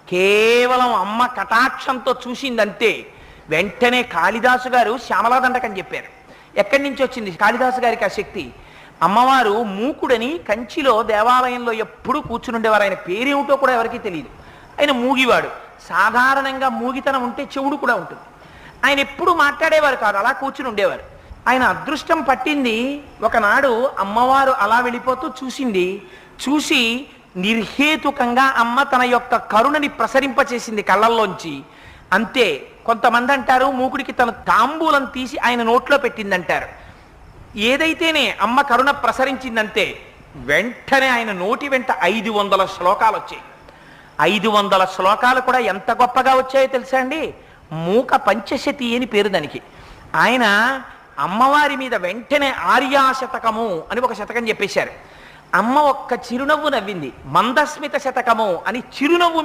కేవలం అమ్మ కటాక్షంతో చూసిందంతే వెంటనే కాళిదాసు గారు శ్యామలాదండకం చెప్పారు. ఎక్కడి నుంచి వచ్చింది కాళిదాసు గారికి ఆ శక్తి? అమ్మవారు మూకుడని కంచిలో దేవాలయంలో ఎప్పుడూ కూర్చునుండేవారు. ఆయన పేరేమిటో కూడా ఎవరికీ తెలియదు. ఆయన మూగివాడు. సాధారణంగా మూగితనం ఉంటే చెవుడు కూడా ఉంటుంది. ఆయన ఎప్పుడు మాట్లాడేవారు కాదు, అలా కూర్చుని ఉండేవారు. ఆయన అదృష్టం పట్టింది. ఒకనాడు అమ్మవారు అలా వెళ్ళిపోతూ చూసింది. చూసి నిర్హేతుకంగా అమ్మ తన యొక్క కరుణని ప్రసరింపచేసింది కళ్ళల్లోంచి. అంతే. కొంతమంది అంటారు మూకుడికి తన తాంబూలం తీసి ఆయన నోట్లో పెట్టిందంటారు. ఏదైతేనే అమ్మ కరుణ ప్రసరించిందంతే వెంటనే ఆయన నోటి వెంట 500 శ్లోకాలు వచ్చాయి. 500 శ్లోకాలు కూడా ఎంత గొప్పగా వచ్చాయో తెలుసా అండి? మూక పంచశతి అని పేరు దానికి. ఆయన అమ్మవారి మీద వెంటనే ఆర్యాశతకము అని ఒక శతకం చెప్పేశారు. అమ్మ ఒక్క చిరునవ్వు నవ్వింది. మందస్మిత శతకము అని చిరునవ్వు